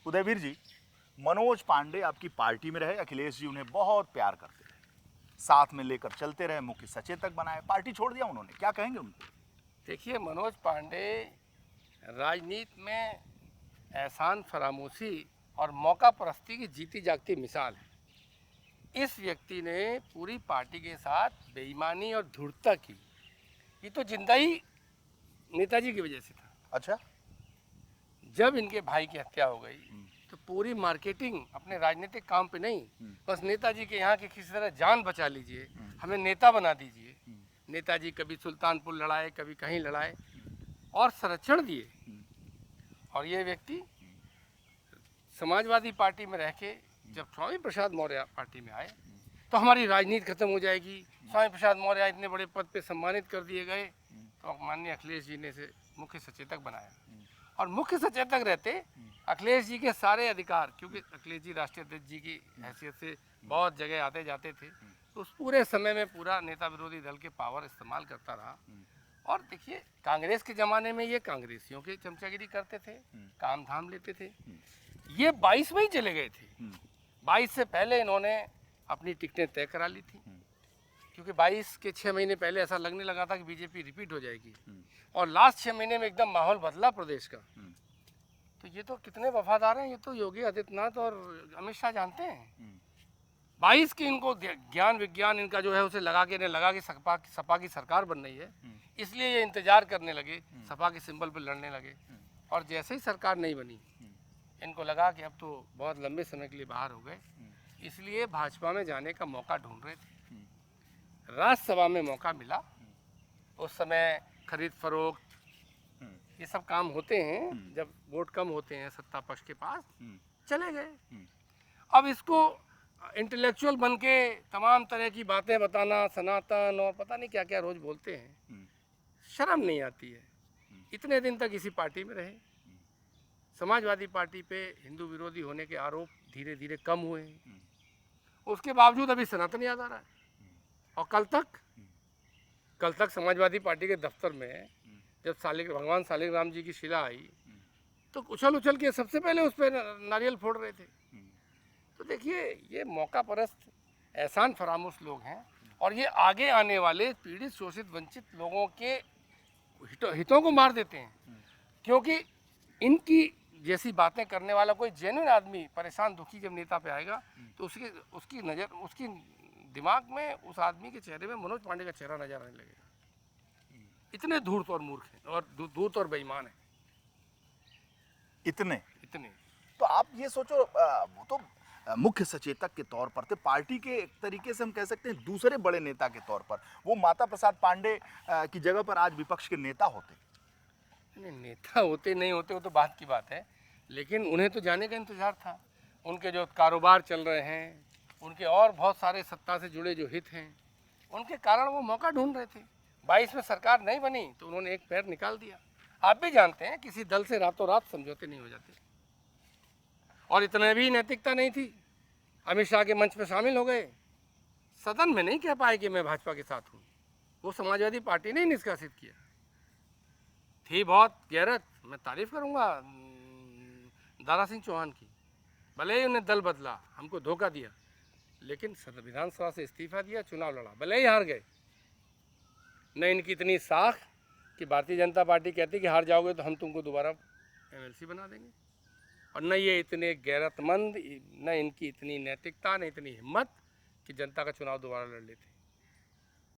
उदयवीर जी, मनोज पांडे आपकी पार्टी में रहे, अखिलेश जी उन्हें बहुत प्यार करते रहे, साथ में लेकर चलते रहे, मुख्य सचेतक बनाए, पार्टी छोड़ दिया उन्होंने, क्या कहेंगे उनको? देखिए, मनोज पांडे राजनीति में एहसान फरामोशी और मौका परस्ती की जीती जागती मिसाल है। इस व्यक्ति ने पूरी पार्टी के साथ बेईमानी और धूर्तता की। ये तो जिंदा ही नेताजी की वजह से था। अच्छा। जब इनके भाई की हत्या हो गई तो पूरी मार्केटिंग अपने राजनीतिक काम पे नहीं, बस नेताजी के यहाँ की किसी तरह जान बचा लीजिए, हमें नेता बना दीजिए। नेताजी कभी सुल्तानपुर लड़ाए, कभी कहीं लड़ाए और संरक्षण दिए। और ये व्यक्ति समाजवादी पार्टी में रह के जब स्वामी प्रसाद मौर्य पार्टी में आए तो हमारी राजनीति खत्म हो जाएगी, स्वामी प्रसाद मौर्य इतने बड़े पद पे सम्मानित कर दिए गए, तो माननीय अखिलेश जी ने इसे मुख्य सचेतक बनाया। और मुख्य सचेतक रहते अखिलेश जी के सारे अधिकार, क्योंकि अखिलेश जी राष्ट्रीय अध्यक्ष जी की हैसियत से बहुत जगह आते जाते थे, तो उस पूरे समय में पूरा नेता विरोधी दल के पावर इस्तेमाल करता रहा। और देखिए, कांग्रेस के ज़माने में ये कांग्रेसियों की चमचागिरी करते थे, काम धाम लेते थे। ये 22 में ही चले गए थे। 22 से पहले इन्होंने अपनी टिकटें तय करा ली थी, क्योंकि 22 के 6 महीने पहले ऐसा लगने लगा था कि बीजेपी रिपीट हो जाएगी। और लास्ट 6 महीने में एकदम माहौल बदला प्रदेश का। तो ये तो कितने वफादार हैं, ये तो योगी आदित्यनाथ और अमित शाह जानते हैं। 22 की इनको ज्ञान विज्ञान इनका जो है उसे लगा के सपा की सरकार बन रही है, इसलिए ये इंतजार करने लगे, सपा के सिंबल पर लड़ने लगे। और जैसे ही सरकार नहीं बनी, इनको लगा कि अब तो बहुत लंबे समय के लिए बाहर हो गए, इसलिए भाजपा में जाने का मौका ढूंढ रहे थे। राज्यसभा में मौका मिला, उस समय खरीद फरोख्त ये सब काम होते हैं, जब वोट कम होते हैं सत्ता पक्ष के पास, चले गए। अब इसको इंटेलेक्चुअल बन के तमाम तरह की बातें बताना, सनातन और पता नहीं क्या क्या रोज बोलते हैं, शर्म नहीं आती है। इतने दिन तक इसी पार्टी में रहे, समाजवादी पार्टी पे हिंदू विरोधी होने के आरोप धीरे धीरे कम हुए हैं, उसके बावजूद अभी सनातन याद आ रहा है। और कल तक समाजवादी पार्टी के दफ्तर में जब भगवान शालिग्राम जी की शिला आई तो उछल के सबसे पहले उस पर नारियल फोड़ रहे थे। तो देखिए, ये मौका परस्त एहसान फरामोश लोग हैं, और ये आगे आने वाले पीड़ित शोषित वंचित लोगों के हितों को मार देते हैं। क्योंकि इनकी जैसी बातें करने वाला कोई जेन्युइन आदमी परेशान दुखी जब नेता पे आएगा तो उसकी दिमाग में, उस आदमी के चेहरे में मनोज पांडे का चेहरा नजर आने लगेगा। इतने धूर्त और मूर्ख हैं और धूर्त और बेईमान हैं। इतने इतने तो आप ये सोचो, वो तो मुख्य सचेतक के तौर पर थे, पार्टी के एक तरीके से हम कह सकते हैं दूसरे बड़े नेता के तौर पर, वो माता प्रसाद पांडे की जगह पर आज विपक्ष के नेता होते। नहीं, नेता होते नहीं होते वो तो बात की बात है, लेकिन उन्हें तो जाने का इंतजार था। उनके जो कारोबार चल रहे हैं, उनके और बहुत सारे सत्ता से जुड़े जो हित हैं, उनके कारण वो मौका ढूंढ रहे थे। 22 में सरकार नहीं बनी तो उन्होंने एक पैर निकाल दिया। आप भी जानते हैं किसी दल से रातों रात समझौते नहीं हो जाते, और इतने भी नैतिकता नहीं थी। अमित शाह के मंच में शामिल हो गए, सदन में नहीं कह पाए कि मैं भाजपा के साथ हूँ। वो समाजवादी पार्टी ने ही निष्कासित किया। थी बहुत गैरत, मैं तारीफ करूँगा दारा सिंह चौहान की, भले ही उन्हें दल बदला, हमको धोखा दिया, लेकिन विधानसभा से इस्तीफा दिया, चुनाव लड़ा, भले ही हार गए। न इनकी इतनी साख कि भारतीय जनता पार्टी कहती कि हार जाओगे तो हम तुमको दोबारा एमएलसी बना देंगे, और न ये इतने गैरतमंद, न इनकी इतनी नैतिकता, न इतनी हिम्मत कि जनता का चुनाव दोबारा लड़ लेते।